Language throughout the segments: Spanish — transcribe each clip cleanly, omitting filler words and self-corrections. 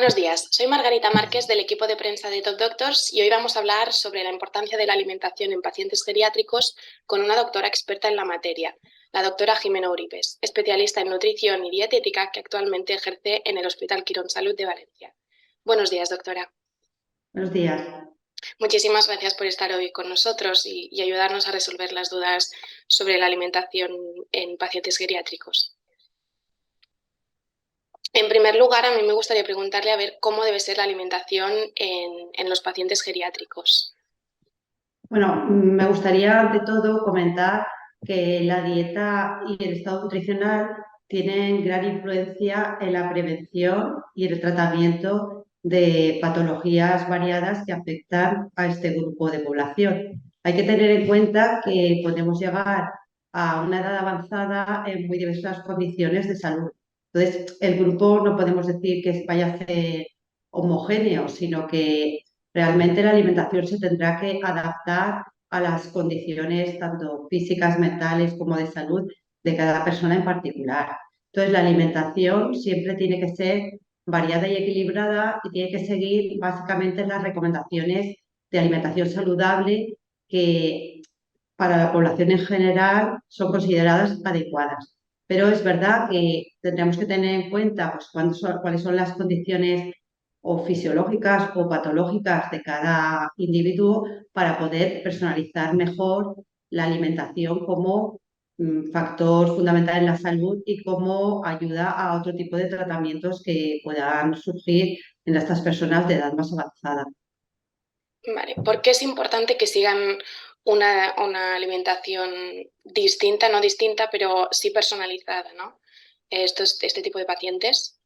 Buenos días, soy Margarita Márquez del equipo de prensa de Top Doctors y hoy vamos a hablar sobre la importancia de la alimentación en pacientes geriátricos con una doctora experta en la materia, la doctora Jimena Uribes, especialista en nutrición y dietética que actualmente ejerce en el Hospital Quirón Salud de Valencia. Buenos días, doctora. Buenos días. Muchísimas gracias por estar hoy con nosotros y ayudarnos a resolver las dudas sobre la alimentación en pacientes geriátricos. En primer lugar, a mí me gustaría preguntarle a ver cómo debe ser la alimentación en los pacientes geriátricos. Bueno, me gustaría ante todo comentar que la dieta y el estado nutricional tienen gran influencia en la prevención y el tratamiento de patologías variadas que afectan a este grupo de población. Hay que tener en cuenta que podemos llegar a una edad avanzada en muy diversas condiciones de salud. Entonces, el grupo no podemos decir que vaya a ser homogéneo, sino que realmente la alimentación se tendrá que adaptar a las condiciones tanto físicas, mentales como de salud de cada persona en particular. Entonces, la alimentación siempre tiene que ser variada y equilibrada y tiene que seguir básicamente las recomendaciones de alimentación saludable que para la población en general son consideradas adecuadas. Pero es verdad que tendremos que tener en cuenta pues, cuáles son las condiciones o fisiológicas o patológicas de cada individuo para poder personalizar mejor la alimentación como factor fundamental en la salud y como ayuda a otro tipo de tratamientos que puedan surgir en estas personas de edad más avanzada. Vale, ¿por qué es importante que sigan una alimentación distinta, no distinta, pero sí personalizada, ¿no? Este tipo de pacientes.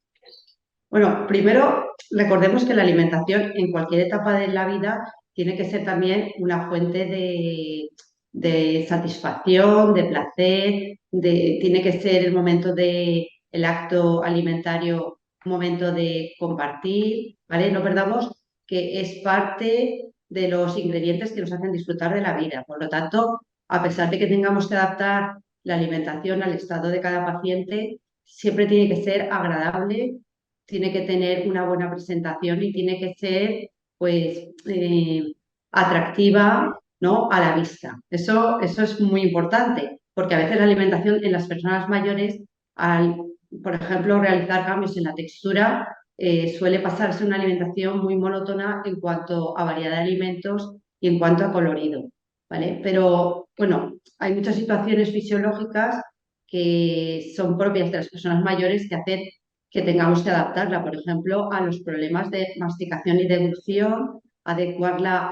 Bueno, primero recordemos que la alimentación en cualquier etapa de la vida tiene que ser también una fuente de satisfacción, de placer, tiene que ser el momento del acto alimentario, un momento de compartir, ¿vale? No perdamos que es parte de los ingredientes que nos hacen disfrutar de la vida. Por lo tanto, a pesar de que tengamos que adaptar la alimentación al estado de cada paciente, siempre tiene que ser agradable, tiene que tener una buena presentación y tiene que ser, pues, atractiva, ¿no?, a la vista. Eso es muy importante, porque a veces la alimentación en las personas mayores, al, por ejemplo, realizar cambios en la textura, suele pasarse una alimentación muy monótona en cuanto a variedad de alimentos y en cuanto a colorido, ¿vale? Pero, bueno, hay muchas situaciones fisiológicas que son propias de las personas mayores que hacen que tengamos que adaptarla, por ejemplo, a los problemas de masticación y deglución, adecuarla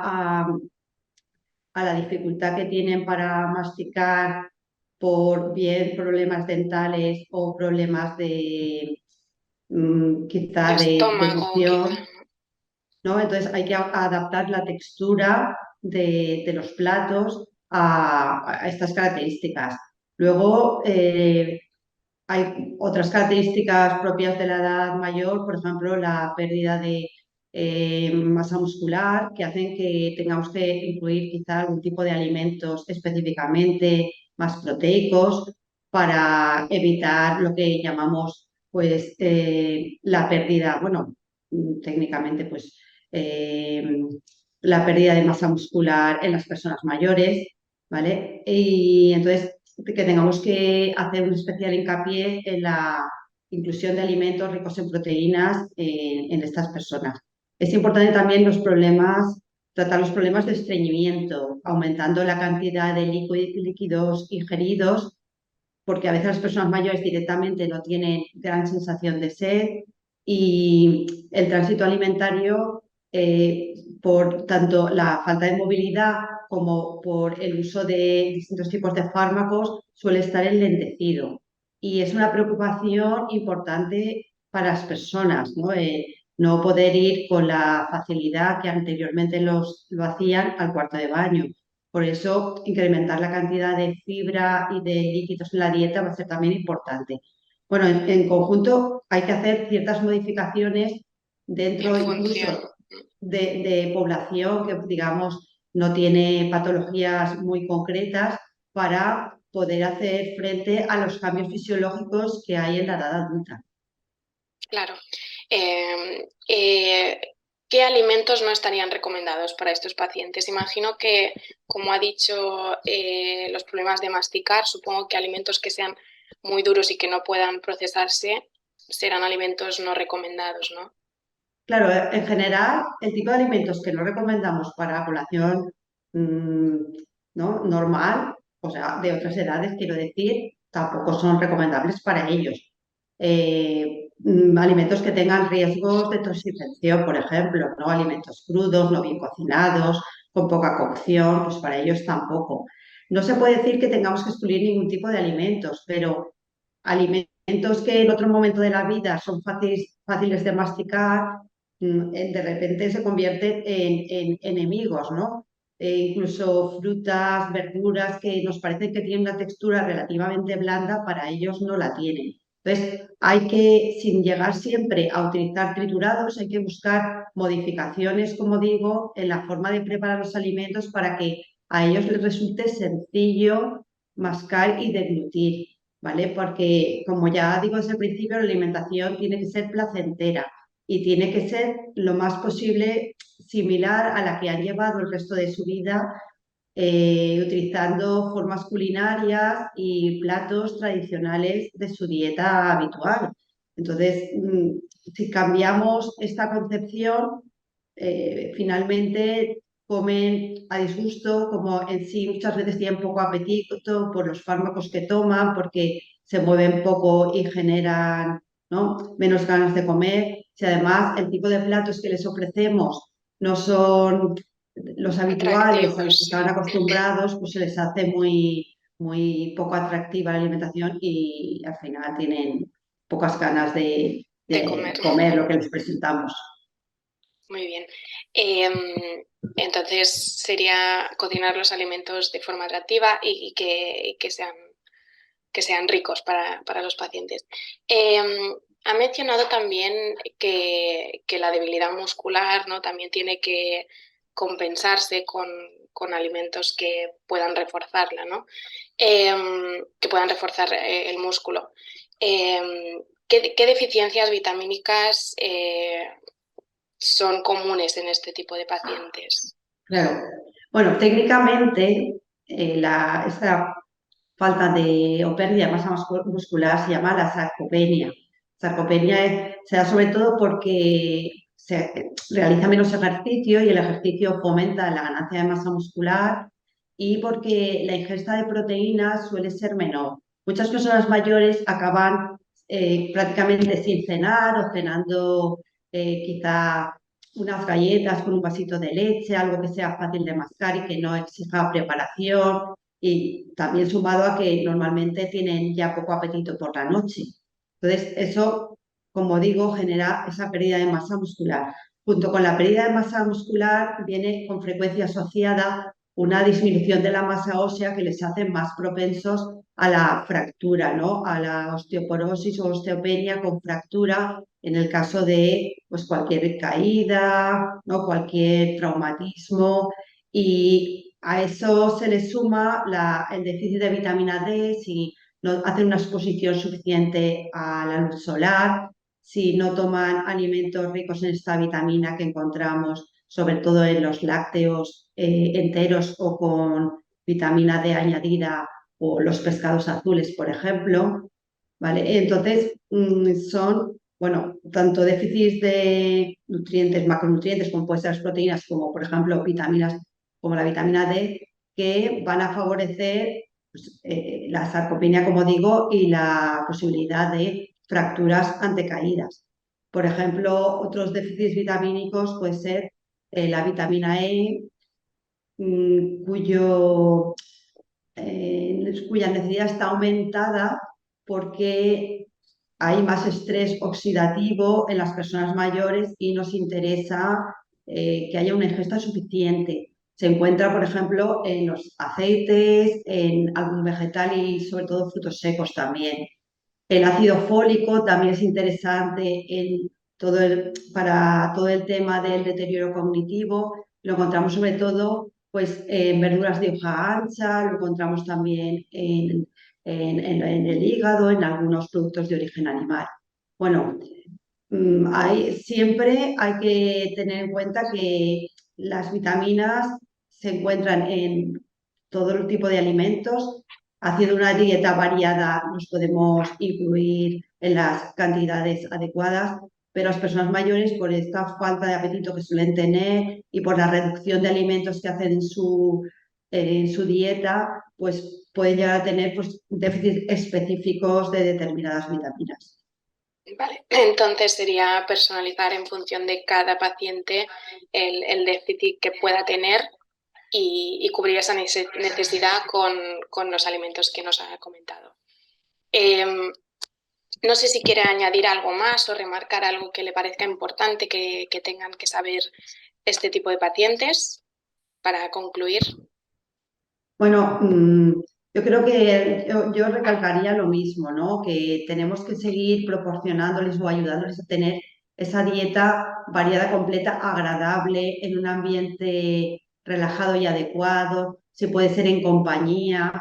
a la dificultad que tienen para masticar por bien problemas dentales o problemas de De quizá de estómago, quizá. deglución, ¿no? Entonces hay que adaptar la textura de los platos a estas características. Luego, hay otras características propias de la edad mayor, por ejemplo, la pérdida de masa muscular, que hacen que tengamos que incluir quizá algún tipo de alimentos específicamente más proteicos para evitar lo que llamamos pues, la pérdida, bueno, técnicamente pues eh, la pérdida de masa muscular en las personas mayores, ¿vale? Y entonces que tengamos que hacer un especial hincapié en la inclusión de alimentos ricos en proteínas en estas personas. Es importante también tratar los problemas de estreñimiento, aumentando la cantidad de líquidos ingeridos, porque a veces las personas mayores directamente no tienen gran sensación de sed y el tránsito alimentario, por tanto la falta de movilidad como por el uso de distintos tipos de fármacos, suele estar enlentecido. Y es una preocupación importante para las personas, ¿no? No poder ir con la facilidad que anteriormente lo hacían al cuarto de baño. Por eso, incrementar la cantidad de fibra y de líquidos en la dieta va a ser también importante. Bueno, en conjunto hay que hacer ciertas modificaciones En dentro función. incluso de población que, digamos, no tiene patologías muy concretas para poder hacer frente a los cambios fisiológicos que hay en la edad adulta. Claro. Eh, eh, ¿Qué alimentos no estarían recomendados para estos pacientes? Imagino que, como ha dicho, los problemas de masticar, supongo que alimentos que sean muy duros y que no puedan procesarse serán alimentos no recomendados, ¿no? Claro, en general, el tipo de alimentos que no recomendamos para población mm, ¿no? normal, o sea, de otras edades, quiero decir, tampoco son recomendables para ellos. Alimentos que tengan riesgos de toxificación, por ejemplo, ¿no? Alimentos crudos, no bien cocinados, con poca cocción, pues para ellos tampoco. No se puede decir que tengamos que excluir ningún tipo de alimentos, pero alimentos que en otro momento de la vida son fáciles de masticar, de repente se convierten en enemigos, ¿no? Incluso frutas, verduras que nos parecen que tienen una textura relativamente blanda, para ellos no la tienen. Entonces, hay que, sin llegar siempre a utilizar triturados, hay que buscar modificaciones, como digo, en la forma de preparar los alimentos para que a ellos les resulte sencillo mascar y deglutir, ¿vale? Porque, como ya digo desde el principio, la alimentación tiene que ser placentera y tiene que ser lo más posible similar a la que han llevado el resto de su vida, utilizando formas culinarias y platos tradicionales de su dieta habitual. Entonces, si cambiamos esta concepción, finalmente comen a disgusto, como en sí muchas veces tienen poco apetito por los fármacos que toman, porque se mueven poco y generan, ¿no? menos ganas de comer. Si además el tipo de platos que les ofrecemos no son los habituales a los que Atractivos, estaban sí, acostumbrados, pues se les hace muy poco atractiva la alimentación y al final tienen pocas ganas de comer. de comer lo que les presentamos. Muy bien. Entonces sería cocinar los alimentos de forma atractiva y que sean ricos para los pacientes. Ha mencionado también que la debilidad muscular, ¿no? También tiene que compensarse con alimentos que puedan reforzarla, ¿no? Que puedan reforzar el músculo. ¿Qué deficiencias vitamínicas son comunes en este tipo de pacientes? Claro. Bueno, técnicamente esta falta de o pérdida de masa muscular se llama la sarcopenia. Sarcopenia se da sobre todo porque se realiza menos ejercicio y el ejercicio fomenta la ganancia de masa muscular y porque la ingesta de proteínas suele ser menor. Muchas personas mayores acaban prácticamente sin cenar o cenando quizá unas galletas con un vasito de leche, algo que sea fácil de mascar y que no exija preparación, y también sumado a que normalmente tienen ya poco apetito por la noche. Entonces, eso, como digo, genera esa pérdida de masa muscular. Junto con la pérdida de masa muscular viene con frecuencia asociada una disminución de la masa ósea que les hace más propensos a la fractura, ¿no? A la osteoporosis o osteopenia con fractura en el caso de pues, cualquier caída, ¿no? Cualquier traumatismo. Y a eso se le suma el déficit de vitamina D, si no hacen una exposición suficiente a la luz solar, si no toman alimentos ricos en esta vitamina que encontramos sobre todo en los lácteos enteros o con vitamina D añadida o los pescados azules, por ejemplo. ¿Vale? Entonces, son, bueno, tanto déficits de nutrientes, macronutrientes, compuestas proteínas, como por ejemplo vitaminas como la vitamina D, que van a favorecer pues, la sarcopenia, como digo, y la posibilidad de fracturas ante caídas. Por ejemplo, otros déficits vitamínicos puede ser la vitamina E, cuya necesidad está aumentada porque hay más estrés oxidativo en las personas mayores y nos interesa que haya una ingesta suficiente. Se encuentra, por ejemplo, en los aceites, en algún vegetal y sobre todo frutos secos también. El ácido fólico también es interesante para todo el tema del deterioro cognitivo. Lo encontramos sobre todo pues, en verduras de hoja ancha, lo encontramos también en el hígado, en algunos productos de origen animal. Bueno, Siempre hay que tener en cuenta que las vitaminas se encuentran en todo el tipo de alimentos. Haciendo una dieta variada nos podemos incluir en las cantidades adecuadas, pero las personas mayores, por esta falta de apetito que suelen tener y por la reducción de alimentos que hacen en su dieta, pues pueden llegar a tener pues, déficits específicos de determinadas vitaminas. Vale, entonces sería personalizar en función de cada paciente el déficit que pueda tener y cubrir esa necesidad con los alimentos que nos ha comentado. No sé si quiere añadir algo más o remarcar algo que le parezca importante que tengan que saber este tipo de pacientes para concluir. Bueno, yo creo que yo recalcaría lo mismo, ¿no? Que tenemos que seguir proporcionándoles o ayudándoles a tener esa dieta variada, completa, agradable, en un ambiente relajado y adecuado, si puede ser en compañía,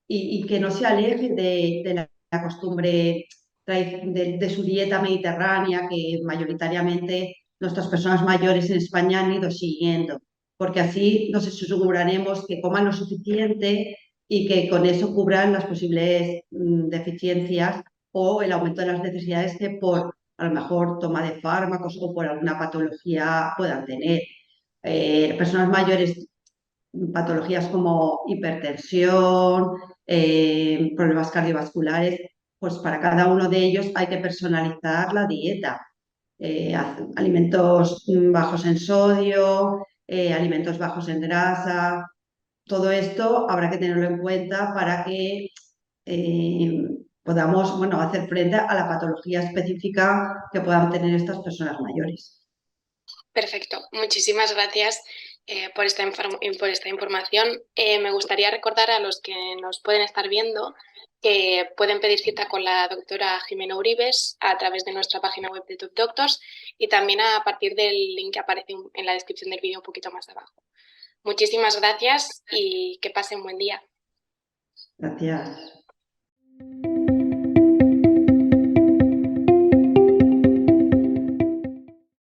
y que no se aleje de la costumbre de su dieta mediterránea, que mayoritariamente nuestras personas mayores en España han ido siguiendo, porque así nos aseguraremos que coman lo suficiente y que con eso cubran las posibles deficiencias o el aumento de las necesidades que por a lo mejor toma de fármacos o por alguna patología puedan tener. Personas mayores, patologías como hipertensión, problemas cardiovasculares, pues para cada uno de ellos hay que personalizar la dieta. Alimentos bajos en sodio, alimentos bajos en grasa, todo esto habrá que tenerlo en cuenta para que podamos, bueno, hacer frente a la patología específica que puedan tener estas personas mayores. Perfecto, muchísimas gracias por esta información. Me gustaría recordar a los que nos pueden estar viendo que pueden pedir cita con la doctora Jimena Uribes a través de nuestra página web de Top Doctors y también a partir del link que aparece en la descripción del vídeo un poquito más abajo. Muchísimas gracias y que pasen un buen día. Gracias.